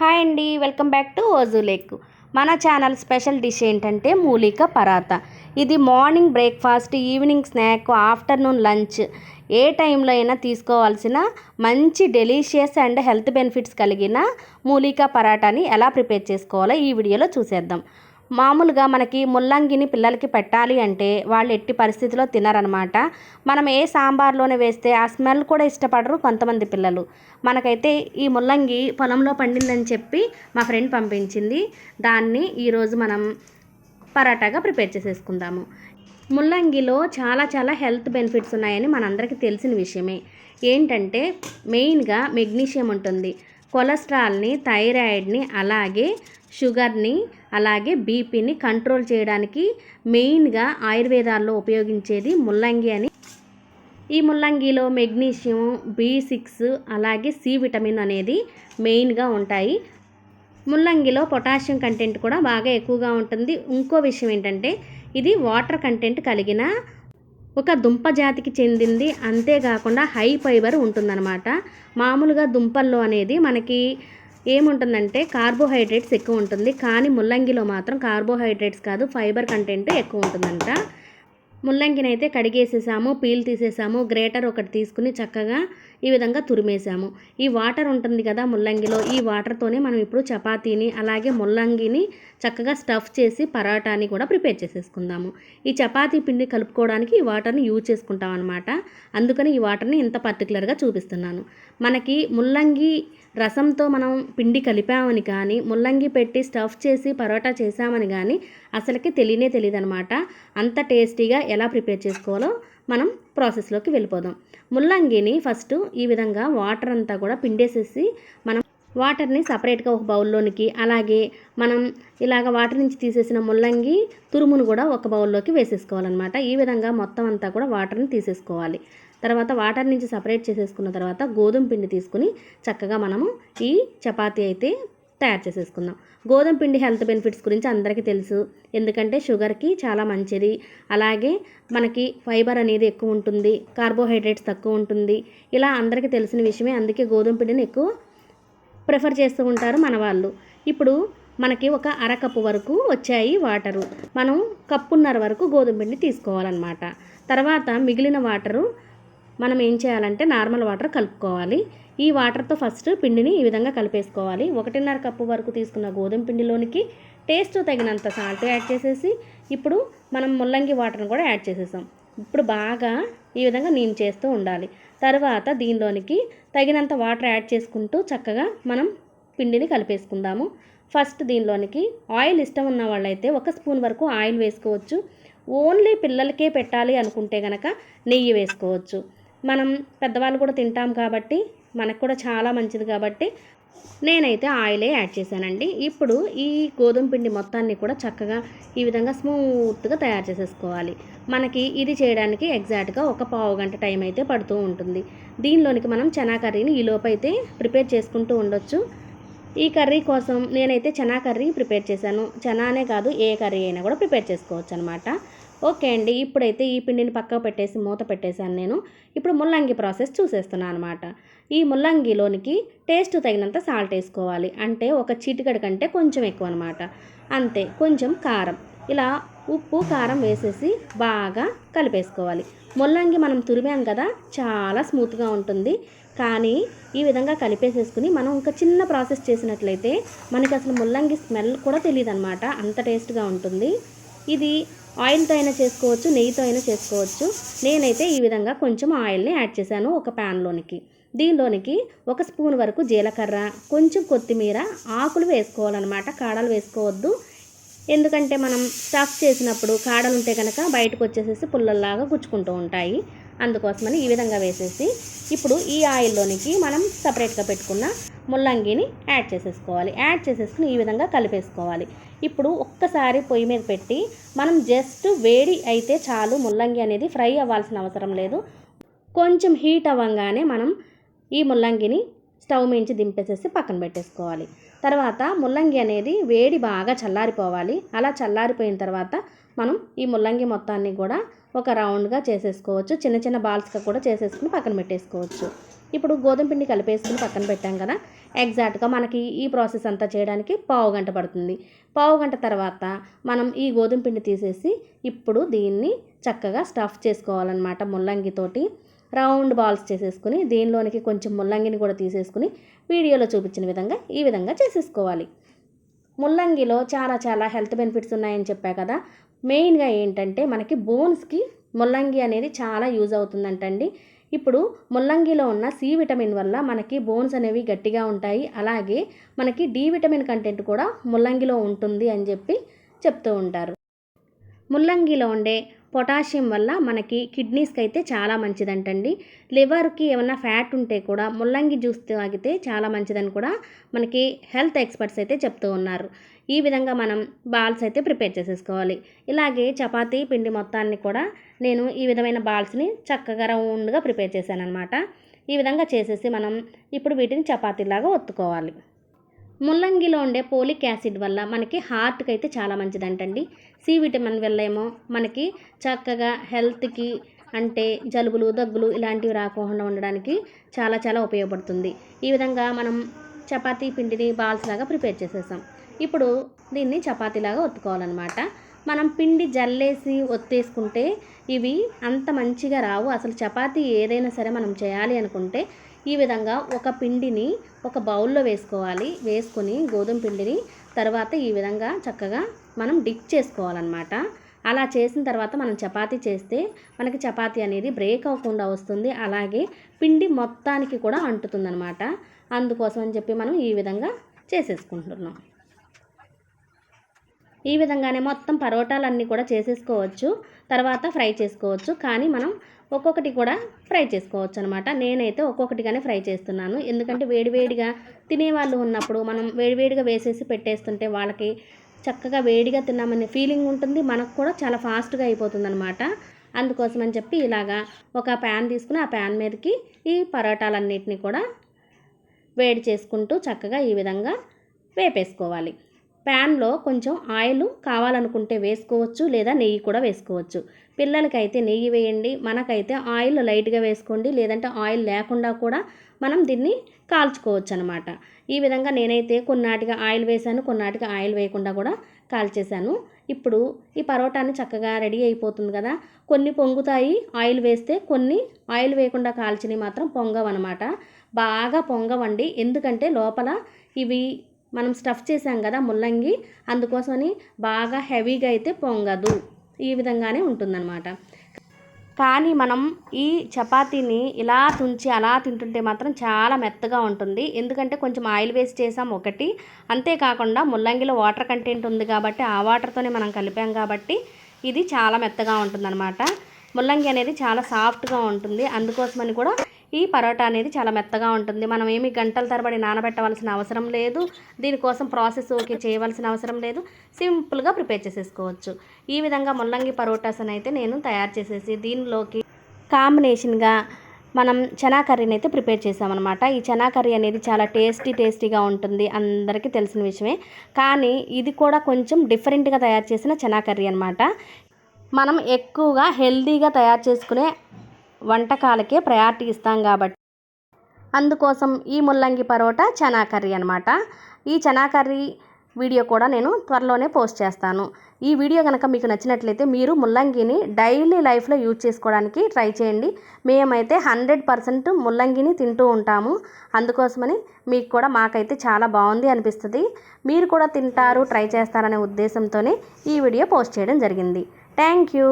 Hi అండి, welcome back to ఓజులేక్. మన channel special dish ఏంటంటే మూలిక పరాత. ఇది morning breakfast, evening snack, afternoon lunch ఏ టైంలో అయినా తీసుకోవాల్సిన మంచి డెలీషియస్ అండ్ హెల్త్ బెనిఫిట్స్ కలిగిన మూలిక పరాటాని ఎలా ప్రిపేర్ చేసుకోవాలో ఈ వీడియోలో చూసేద్దాం. మామూలుగా మనకి ముల్లంగిని పిల్లలకి పెట్టాలి అంటే వాళ్ళు ఎట్టి పరిస్థితిలో తినరనమాట. మనం ఏ సాంబార్లోనే వేస్తే ఆ స్మెల్ కూడా ఇష్టపడరు కొంతమంది పిల్లలు. మనకైతే ఈ ముల్లంగి పొలంలో పండిందని చెప్పి మా ఫ్రెండ్ పంపించింది. దాన్ని ఈరోజు మనం పరాటాగా ప్రిపేర్ చేసేసుకుందాము. ముల్లంగిలో చాలా హెల్త్ బెనిఫిట్స్ ఉన్నాయని మనందరికీ తెలిసిన విషయమే. ఏంటంటే మెయిన్గా మెగ్నీషియం ఉంటుంది. కొలెస్ట్రాల్ని, థైరాయిడ్ని, అలాగే షుగర్ని, అలాగే బీపీని కంట్రోల్ చేయడానికి మెయిన్గా ఆయుర్వేదాల్లో ఉపయోగించేది ముల్లంగి అని. ఈ ముల్లంగిలో మెగ్నీషియం, B6 అలాగే సి విటమిన్ అనేది మెయిన్గా ఉంటాయి. ముల్లంగిలో పొటాషియం కంటెంట్ కూడా బాగా ఎక్కువగా ఉంటుంది. ఇంకో విషయం ఏంటంటే ఇది వాటర్ కంటెంట్ కలిగిన ఒక దుంప జాతికి చెందింది. అంతేకాకుండా హై ఫైబర్ ఉంటుందన్నమాట. మామూలుగా దుంపల్లో అనేది మనకి ఏముంటుందంటే కార్బోహైడ్రేట్స్ ఎక్కువ ఉంటుంది, కానీ ముల్లంగిలో మాత్రం కార్బోహైడ్రేట్స్ కాదు, ఫైబర్ కంటెంట్ ఎక్కువ ఉంటుందంట. ముల్లంగిని అయితే కడిగేసేసాము, పీల్ తీసేసాము, గ్రేటర్ ఒకటి తీసుకుని చక్కగా ఈ విధంగా తురిమేసాము. ఈ వాటర్ ఉంటుంది కదా ముల్లంగిలో, ఈ వాటర్తోనే మనం ఇప్పుడు చపాతీని అలాగే ముల్లంగిని చక్కగా స్టఫ్ చేసి పరాటాని కూడా ప్రిపేర్ చేసేసుకుందాము. ఈ చపాతీ పిండి కలుపుకోవడానికి ఈ వాటర్ని యూజ్ చేసుకుంటాం అనమాట. అందుకని ఈ వాటర్ని ఇంత పర్టికులర్గా చూపిస్తున్నాను. మనకి ముల్లంగి రసంతో మనం పిండి కలిపామని కానీ, ముల్లంగి పెట్టి స్టఫ్ చేసి పరోటా చేసామని కానీ అసలుకి తెలియదు అనమాట. అంత టేస్టీగా ఎలా ప్రిపేర్ చేసుకోవాలో మనం ప్రాసెస్లోకి వెళ్ళిపోదాం. ముల్లంగిని ఫస్ట్ ఈ విధంగా వాటర్ అంతా కూడా పిండేసేసి మనం వాటర్ని సపరేట్గా ఒక బౌల్లోనికి, అలాగే మనం ఇలాగ వాటర్ నుంచి తీసేసిన ముల్లంగి తురుమును కూడా ఒక బౌల్లోకి వేసేసుకోవాలన్నమాట. ఈ విధంగా మొత్తం అంతా కూడా వాటర్ని తీసేసుకోవాలి. తర్వాత వాటర్ నుంచి సపరేట్ చేసేసుకున్న తర్వాత గోధుమ పిండి తీసుకుని చక్కగా మనము ఈ చపాతీ అయితే తయారు చేసేసుకుందాం. గోధుమ పిండి హెల్త్ బెనిఫిట్స్ గురించి అందరికీ తెలుసు. ఎందుకంటే షుగర్కి చాలా మంచిది, అలాగే మనకి ఫైబర్ అనేది ఎక్కువ ఉంటుంది, కార్బోహైడ్రేట్స్ తక్కువ ఉంటుంది. ఇలా అందరికీ తెలిసిన విషయమే. అందుకే గోధుమ పిండిని ఎక్కువ ప్రిఫర్ చేస్తూ ఉంటారు మన వాళ్ళు. ఇప్పుడు మనకి ఒక అరకప్పు వరకు వచ్చాయి వాటరు. మనం కప్పున్నర వరకు గోధుమ పిండి తీసుకోవాలన్నమాట. తర్వాత మిగిలిన వాటరు మనం ఏం చేయాలంటే నార్మల్ వాటర్ కలుపుకోవాలి. ఈ వాటర్తో ఫస్ట్ పిండిని ఈ విధంగా కలిపేసుకోవాలి. 1.5 కప్పు వరకు తీసుకున్న గోధుమ పిండిలోనికి టేస్ట్ తగినంత సాల్ట్ యాడ్ చేసేసి ఇప్పుడు మనం ముల్లంగి వాటర్ని కూడా యాడ్ చేసేసాం. ఇప్పుడు బాగా ఈ విధంగా నీమ్ చేస్తూ ఉండాలి. తర్వాత దీనిలోనికి తగినంత వాటర్ యాడ్ చేసుకుంటూ చక్కగా మనం పిండిని కలిపేసుకుందాము. ఫస్ట్ దీనిలోనికి ఆయిల్ ఇష్టం ఉన్న వాళ్ళైతే 1 స్పూన్ వరకు ఆయిల్ వేసుకోవచ్చు. ఓన్లీ పిల్లలకే పెట్టాలి అనుకుంటే కనుక నెయ్యి వేసుకోవచ్చు. మనం పెద్దవాళ్ళు కూడా తింటాం కాబట్టి మనకు కూడా చాలా మంచిది కాబట్టి నేనైతే ఆయిలే యాడ్ చేశానండి. ఇప్పుడు ఈ గోధుమ పిండి మొత్తాన్ని కూడా చక్కగా ఈ విధంగా స్మూత్గా తయారు చేసేసుకోవాలి. మనకి ఇది చేయడానికి ఎగ్జాక్ట్గా ఒక పావు గంట టైం అయితే పడుతూ ఉంటుంది. దీనిలోనికి మనం చనా కర్రీని ఈ లోపు అయితే ప్రిపేర్ చేసుకుంటూ ఉండొచ్చు. ఈ కర్రీ కోసం నేనైతే చనా కర్రీ ప్రిపేర్ చేశాను. చనానే కాదు, ఏ కర్రీ అయినా కూడా ప్రిపేర్ చేసుకోవచ్చు అనమాట. ఓకే అండి, ఇప్పుడైతే ఈ పిండిని పక్కకు పెట్టేసి మూత పెట్టేశాను నేను. ఇప్పుడు ముల్లంగి ప్రాసెస్ చూసేస్తున్నాను అనమాట. ఈ ముల్లంగిలోనికి టేస్ట్ తగినంత సాల్ట్ వేసుకోవాలి. అంటే ఒక చిటికెడు కంటే కొంచెం ఎక్కువ అనమాట. అంతే, కొంచెం కారం, ఇలా ఉప్పు కారం వేసేసి బాగా కలిపేసుకోవాలి. ముల్లంగి మనం తురిమాం కదా, చాలా స్మూత్గా ఉంటుంది. కానీ ఈ విధంగా కలిపేసేసుకుని మనం ఇంకా చిన్న ప్రాసెస్ చేసినట్లయితే మనకి అసలు ముల్లంగి స్మెల్ కూడా తెలియదు అనమాట. అంత టేస్ట్గా ఉంటుంది. ఇది ఆయిల్తో అయినా చేసుకోవచ్చు, నెయ్యితో అయినా చేసుకోవచ్చు. నేనైతే ఈ విధంగా కొంచెం ఆయిల్ని యాడ్ చేశాను ఒక ప్యాన్లోనికి. దీనిలోనికి 1 స్పూన్ వరకు జీలకర్ర, కొంచెం కొత్తిమీర ఆకులు వేసుకోవాలన్నమాట. కాడలు వేసుకోవద్దు. ఎందుకంటే మనం స్టఫ్ చేసినప్పుడు కాడలు ఉంటే కనుక బయటకు వచ్చేసేసి పుల్లల్లాగా గుచ్చుకుంటూ ఉంటాయి. అందుకోసమని ఈ విధంగా వేసేసి ఇప్పుడు ఈ ఆయిల్లోనికి మనం సపరేట్గా పెట్టుకున్న ముల్లంగిని యాడ్ చేసేసుకోవాలి. యాడ్ చేసేసుకుని ఈ విధంగా కలిపేసుకోవాలి. ఇప్పుడు ఒక్కసారి పొయ్యి మీద పెట్టి మనం జస్ట్ వేడి అయితే చాలు. ముల్లంగి అనేది ఫ్రై అవ్వాల్సిన అవసరం లేదు. కొంచెం హీట్ అవ్వగానే మనం ఈ ముల్లంగిని స్టవ్ మించి దింపేసేసి పక్కన పెట్టేసుకోవాలి. తర్వాత ముల్లంగి అనేది వేడి బాగా చల్లారిపోవాలి. అలా చల్లారిపోయిన తర్వాత మనం ఈ ముల్లంగి మొత్తాన్ని కూడా ఒక రౌండ్గా చేసేసుకోవచ్చు. చిన్న బాల్స్గా కూడా చేసేసుకుని పక్కన పెట్టేసుకోవచ్చు. ఇప్పుడు గోధుమ పిండి కలిపేసుకుని పక్కన పెట్టాం కదా, ఎగ్జాక్ట్గా మనకి ఈ ప్రాసెస్ అంతా చేయడానికి పావుగంట పడుతుంది. పావుగంట తర్వాత మనం ఈ గోధుమ పిండి తీసేసి ఇప్పుడు దీన్ని చక్కగా స్టఫ్ చేసుకోవాలన్నమాట. ముల్లంగితోటి రౌండ్ బాల్స్ చేసేసుకుని దీనిలోనికి కొంచెం ముల్లంగిని కూడా తీసేసుకుని వీడియోలో చూపించిన విధంగా ఈ విధంగా చేసేసుకోవాలి. ముల్లంగిలో చాలా చాలా హెల్త్ బెనిఫిట్స్ ఉన్నాయని చెప్పా కదా. మెయిన్గా ఏంటంటే మనకి బోన్స్కి ముల్లంగి అనేది చాలా యూజ్ అవుతుందంటండి. ఇప్పుడు ముల్లంగిలో ఉన్న సి విటమిన్ వల్ల మనకి బోన్స్ అనేవి గట్టిగా ఉంటాయి. అలాగే మనకి డి విటమిన్ కంటెంట్ కూడా ముల్లంగిలో ఉంటుంది అని చెప్పి చెప్తూ ఉంటారు. ముల్లంగిలో ఉండే పొటాషియం వల్ల మనకి కిడ్నీస్కి అయితే చాలా మంచిదంటండి. లివర్కి ఏమన్నా ఫ్యాట్ ఉంటే కూడా ముల్లంగి జ్యూస్ తాగితే చాలా మంచిదని కూడా మనకి హెల్త్ ఎక్స్పర్ట్స్ అయితే చెప్తూ ఉన్నారు. ఈ విధంగా మనం బాల్స్ అయితే ప్రిపేర్ చేసేసుకోవాలి. ఇలాగే చపాతీ పిండి మొత్తాన్ని కూడా నేను ఈ విధమైన బాల్స్ని చక్కగా రౌండ్గా ప్రిపేర్ చేశాను అనమాట. ఈ విధంగా చేసేసి మనం ఇప్పుడు వీటిని చపాతీలాగా ఒత్తుకోవాలి. ముల్లంగిలో ఉండే పోలిక్ యాసిడ్ వల్ల మనకి హార్ట్కి అయితే చాలా మంచిదంటండి. సి విటమిన్ వల్ల ఏమో మనకి చక్కగా హెల్త్కి అంటే జలుబులు దగ్గులు ఇలాంటివి రాకుండా ఉండడానికి చాలా చాలా ఉపయోగపడుతుంది. ఈ విధంగా మనం చపాతీ పిండిని బాల్స్ లాగా ప్రిపేర్ చేసేసాం. ఇప్పుడు దీన్ని చపాతీలాగా ఒత్తుకోవాలన్నమాట. మనం పిండి జల్లేసి ఒత్తేసుకుంటే ఇవి అంత మంచిగా రావు. అసలు చపాతీ ఏదైనా సరే మనం చేయాలి అనుకుంటే ఈ విధంగా ఒక పిండిని ఒక బౌల్లో వేసుకోవాలి. వేసుకొని గోధుమ పిండిని తర్వాత ఈ విధంగా చక్కగా మనం డిప్ చేసుకోవాలన్నమాట. అలా చేసిన తర్వాత మనం చపాతీ చేస్తే మనకి చపాతీ అనేది బ్రేక్ అవ్వకుండా వస్తుంది. అలాగే పిండి మొత్తానికి కూడా అంటుతుందన్నమాట. అందుకోసం అని చెప్పి మనం ఈ విధంగా చేసేసుకుంటున్నాం. ఈ విధంగానే మొత్తం పరోటాలన్నీ కూడా చేసేసుకోవచ్చు. తర్వాత ఫ్రై చేసుకోవచ్చు. కానీ మనం ఒక్కొక్కటి కూడా ఫ్రై చేసుకోవచ్చు అనమాట. నేనైతే ఒక్కొక్కటిగానే ఫ్రై చేస్తున్నాను. ఎందుకంటే వేడివేడిగా తినేవాళ్ళు ఉన్నప్పుడు మనం వేడివేడిగా వేసేసి పెట్టేస్తుంటే వాళ్ళకి చక్కగా వేడిగా తిన్నామనే ఫీలింగ్ ఉంటుంది. మనకు కూడా చాలా ఫాస్ట్గా అయిపోతుంది అనమాట. అందుకోసం అని చెప్పి ఇలాగా ఒక ప్యాన్ తీసుకుని ఆ ప్యాన్ మీదకి ఈ పరోటాలన్నిటిని కూడా వేడి చేసుకుంటూ చక్కగా ఈ విధంగా వేపేసుకోవాలి. ప్యాన్లో కొంచెం ఆయిల్ కావాలనుకుంటే వేసుకోవచ్చు, లేదా నెయ్యి కూడా వేసుకోవచ్చు. పిల్లలకైతే నెయ్యి వేయండి, మనకైతే ఆయిల్ లైట్గా వేసుకోండి, లేదంటే ఆయిల్ లేకుండా కూడా మనం దీన్ని కాల్చుకోవచ్చు అనమాట. ఈ విధంగా నేనైతే కొన్నాటిగా ఆయిల్ వేసాను, కొన్నాటిగా ఆయిల్ వేయకుండా కూడా కాల్చేసాను. ఇప్పుడు ఈ పరోటాని చక్కగా రెడీ అయిపోతుంది కదా. కొన్ని పొంగుతాయి ఆయిల్ వేస్తే, కొన్ని ఆయిల్ వేయకుండా కాల్చినవి మాత్రం పొంగవన్నమాట. బాగా పొంగవండి, ఎందుకంటే లోపల ఇవి మనం స్టఫ్ చేసాం కదా ముల్లంగి, అందుకోసమని బాగా హెవీగా అయితే పొంగదు. ఈ విధంగానే ఉంటుందన్నమాట. కానీ మనం ఈ చపాతీని ఇలా తుంచి అలా తింటుంటే మాత్రం చాలా మెత్తగా ఉంటుంది. ఎందుకంటే కొంచెం ఆయిల్ వేస్ట్ చేసాం ఒకటి, అంతేకాకుండా ముల్లంగిలో వాటర్ కంటెంట్ ఉంది కాబట్టి ఆ వాటర్తోనే మనం కలిపాం కాబట్టి ఇది చాలా మెత్తగా ఉంటుందన్నమాట. ముల్లంగి అనేది చాలా సాఫ్ట్గా ఉంటుంది. అందుకోసమని కూడా ఈ పరోటా అనేది చాలా మెత్తగా ఉంటుంది. మనం ఏమి గంటల తరబడి నానబెట్టవలసిన అవసరం లేదు. దీనికోసం ప్రాసెస్ ఓకే చేయవలసిన అవసరం లేదు. సింపుల్గా ప్రిపేర్ చేసేసుకోవచ్చు. ఈ విధంగా ముల్లంగి పరోటాస్ అయితే నేను తయారు చేసేసి దీనిలోకి కాంబినేషన్గా మనం చనా కర్రీని అయితే ప్రిపేర్ చేసామన్నమాట. ఈ చనా కర్రీ అనేది చాలా టేస్టీగా ఉంటుంది, అందరికీ తెలిసిన విషయమే. కానీ ఇది కూడా కొంచెం డిఫరెంట్గా తయారు చేసిన చనా కర్రీ అనమాట. మనం ఎక్కువగా హెల్తీగా తయారు చేసుకునే వంటకాలకే ప్రయారిటీ ఇస్తాం కాబట్టి అందుకోసం ఈ ముల్లంగి పరోటా చనా కర్రీ అనమాట. ఈ చనా కర్రీ వీడియో కూడా నేను త్వరలోనే పోస్ట్ చేస్తాను. ఈ వీడియో కనుక మీకు నచ్చినట్లయితే మీరు ముల్లంగిని డైలీ లైఫ్లో యూజ్ చేసుకోవడానికి ట్రై చేయండి. మేమైతే 100% ముల్లంగిని తింటూ ఉంటాము. అందుకోసమని మీకు కూడా మాకైతే చాలా బాగుంది అనిపిస్తుంది. మీరు కూడా తింటారు, ట్రై చేస్తారనే ఉద్దేశంతోనే ఈ వీడియో పోస్ట్ చేయడం జరిగింది. Thank you.